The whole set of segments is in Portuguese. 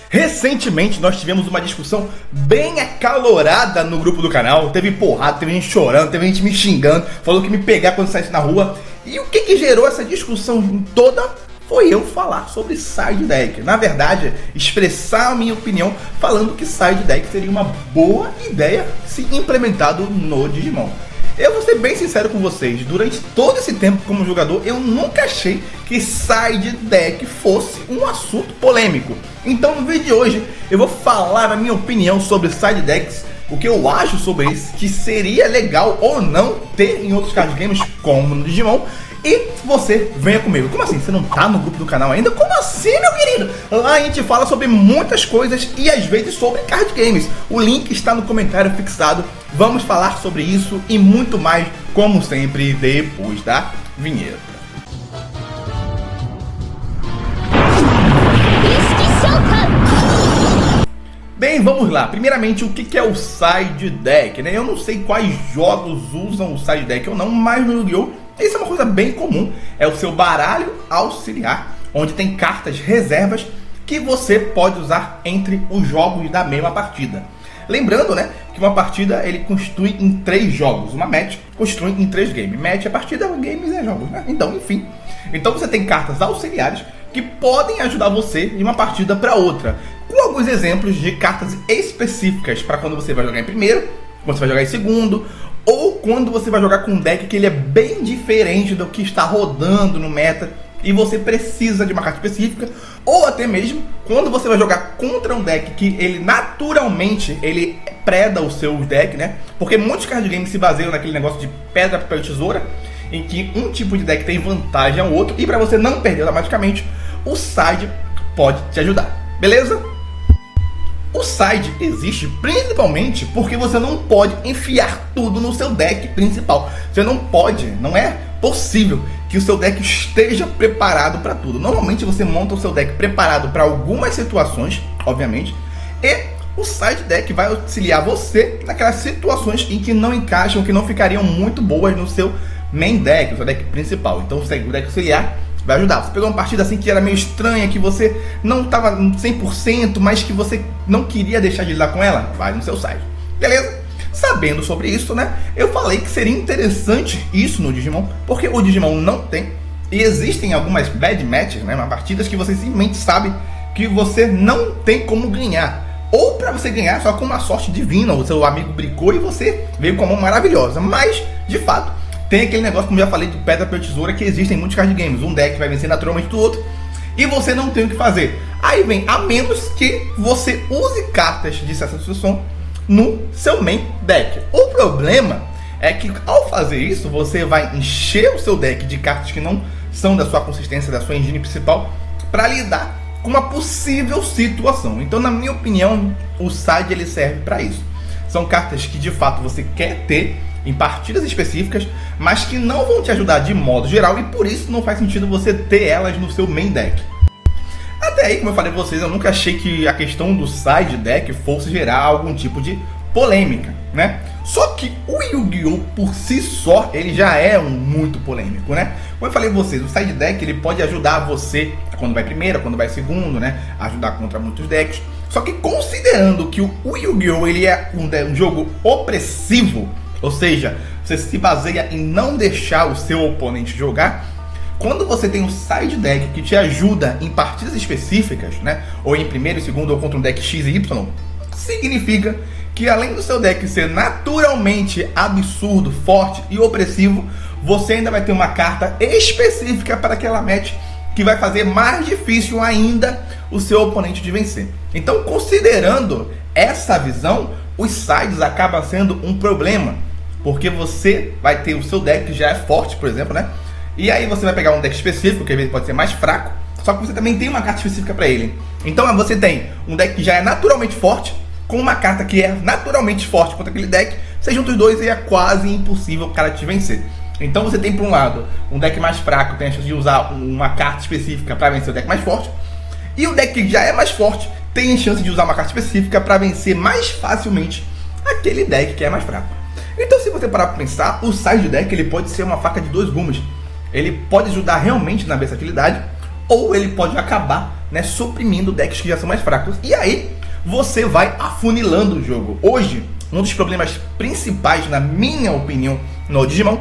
Recentemente nós tivemos uma discussão bem acalorada no grupo do canal. Teve porrada, teve gente chorando, teve gente me xingando, falou que me pegar quando saísse na rua. E o que gerou essa discussão toda foi eu falar sobre side deck. Na verdade, expressar a minha opinião falando que side deck seria uma boa ideia se implementado no Digimon. Eu vou ser bem sincero com vocês, durante todo esse tempo como jogador, eu nunca achei que side deck fosse um assunto polêmico. Então no vídeo de hoje eu vou falar a minha opinião sobre side decks, o que eu acho sobre isso, que seria legal ou não ter em outros card games como no Digimon. E você venha comigo. Como assim? Você não tá no grupo do canal ainda? Como assim, meu querido? Lá a gente fala sobre muitas coisas e às vezes sobre card games. O link está no comentário fixado. Vamos falar sobre isso e muito mais, como sempre, depois da vinheta. Bem, vamos lá. Primeiramente, o que é o side deck, né? Eu não sei quais jogos usam o side deck ou não, mas no Yu-Gi-Oh! Isso é uma coisa bem comum, é o seu baralho auxiliar, onde tem cartas reservas que você pode usar entre os jogos da mesma partida. Lembrando, né, que uma partida ele constitui em 3 jogos, uma match constitui em 3 games. Match é partida, games é jogos, né? Então, enfim. Então você tem cartas auxiliares que podem ajudar você de uma partida para outra, com alguns exemplos de cartas específicas para quando você vai jogar em primeiro, quando você vai jogar em segundo, ou quando você vai jogar com um deck que ele é bem diferente do que está rodando no meta e você precisa de uma carta específica, ou até mesmo quando você vai jogar contra um deck que ele naturalmente ele preda o seu deck, né? Porque muitos card games se baseiam naquele negócio de pedra, papel e tesoura, em que um tipo de deck tem vantagem ao outro, e para você não perder automaticamente, o side pode te ajudar, beleza? O side existe principalmente porque você não pode enfiar tudo no seu deck principal. Você não pode, não é possível que o seu deck esteja preparado para tudo. Normalmente você monta o seu deck preparado para algumas situações, obviamente, e o side deck vai auxiliar você naquelas situações em que não encaixam, que não ficariam muito boas no seu main deck, no seu deck principal. Então o deck auxiliar vai ajudar. Você pegou uma partida assim que era meio estranha, que você não estava 100%, mas que você não queria deixar de lidar com ela, vai no seu site. Beleza? Sabendo sobre isso, né? Eu falei que seria interessante isso no Digimon, porque o Digimon não tem, e existem algumas bad matches, né? Partidas que você simplesmente sabe que você não tem como ganhar. Ou para você ganhar só com uma sorte divina, o seu amigo brincou e você veio com uma mão maravilhosa. Mas, de fato, tem aquele negócio, como já falei, de pedra, papel, tesoura, que existe em muitos card games. Um deck vai vencer naturalmente do outro e você não tem o que fazer. Aí vem, a menos que você use cartas de certa situação no seu main deck. O problema é que ao fazer isso, você vai encher o seu deck de cartas que não são da sua consistência, da sua engine principal, para lidar com uma possível situação. Então, na minha opinião, o side ele serve para isso. São cartas que de fato você quer ter em partidas específicas, mas que não vão te ajudar de modo geral, e por isso não faz sentido você ter elas no seu main deck. Até aí, como eu falei pra vocês, eu nunca achei que a questão do side deck fosse gerar algum tipo de polêmica, né? Só que o Yu-Gi-Oh! Por si só, ele já é muito polêmico, né? Como eu falei pra vocês, o side deck ele pode ajudar você quando vai primeiro, quando vai segundo, né? Ajudar contra muitos decks. Só que considerando que o Yu-Gi-Oh! Ele é um jogo opressivo, ou seja, você se baseia em não deixar o seu oponente jogar. Quando você tem um side deck que te ajuda em partidas específicas, né, ou em primeiro, segundo, ou contra um deck X e Y, significa que além do seu deck ser naturalmente absurdo, forte e opressivo, você ainda vai ter uma carta específica para aquela match que vai fazer mais difícil ainda o seu oponente de vencer. Então, considerando essa visão, os sides acabam sendo um problema, porque você vai ter o seu deck que já é forte, por exemplo, né? E aí você vai pegar um deck específico, que às vezes pode ser mais fraco, só que você também tem uma carta específica para ele. Então você tem um deck que já é naturalmente forte, com uma carta que é naturalmente forte contra aquele deck, você junta os dois e é quase impossível o cara te vencer. Então você tem, por um lado, um deck mais fraco, tem a chance de usar uma carta específica para vencer o deck mais forte, e o deck que já é mais forte tem a chance de usar uma carta específica para vencer mais facilmente aquele deck que é mais fraco. Então, se você parar para pensar, o side deck ele pode ser uma faca de dois gumes. Ele pode ajudar realmente na versatilidade, ou ele pode acabar né, suprimindo decks que já são mais fracos. E aí você vai afunilando o jogo. Hoje, um dos problemas principais, na minha opinião, no Digimon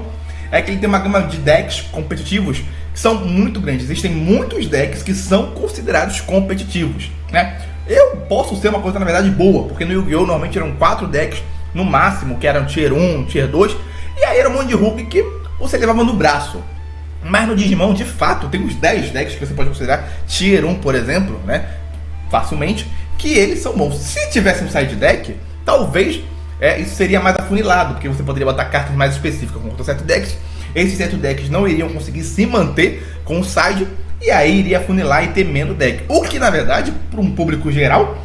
é que ele tem uma gama de decks competitivos que são muito grandes. Existem muitos decks que são considerados competitivos, né? Eu posso ser uma coisa, na verdade, boa, porque no Yu-Gi-Oh! Normalmente eram 4 decks no máximo, que eram Tier 1, Tier 2, e aí era um monte de Hulk que você levava no braço. Mas no Digimon, de fato, tem uns 10 decks que você pode considerar Tier 1, por exemplo, né? Facilmente, que eles são bons. Se tivesse um side deck, talvez isso seria mais afunilado, porque você poderia botar cartas mais específicas contra certos decks. Esses certos decks não iriam conseguir se manter com o side, e aí iria afunilar e ter menos deck. O que, na verdade, para um público geral,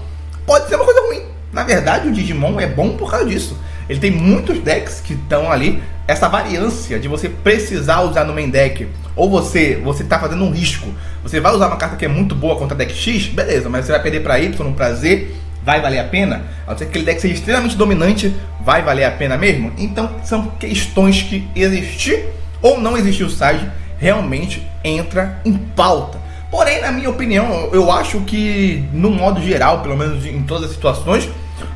pode ser uma coisa ruim. Na verdade, o Digimon é bom por causa disso. Ele tem muitos decks que estão ali, essa variância de você precisar usar no main deck, ou você tá fazendo um risco. Você vai usar uma carta que é muito boa contra deck X, beleza, mas você vai perder para Y, para Z, vai valer a pena? A não ser que aquele deck seja extremamente dominante, vai valer a pena mesmo? Então, são questões que existir ou não existir o side realmente entra em pauta. Porém, na minha opinião, eu acho que, no modo geral, pelo menos em todas as situações,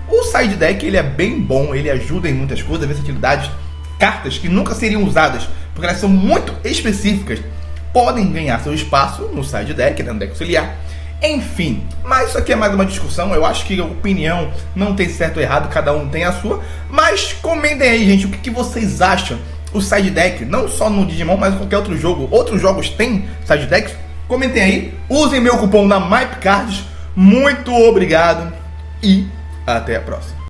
o side deck ele é bem bom, ele ajuda em muitas coisas, versatilidades, cartas que nunca seriam usadas, porque elas são muito específicas, podem ganhar seu espaço no side deck, né, no deck auxiliar. Enfim, mas isso aqui é mais uma discussão. Eu acho que a opinião não tem certo ou errado, cada um tem a sua. Mas comentem aí, gente, o que vocês acham o side deck, não só no Digimon, mas em qualquer outro jogo. Outros jogos têm side decks? Comentem aí, usem meu cupom na MyPcards. Muito obrigado e até a próxima.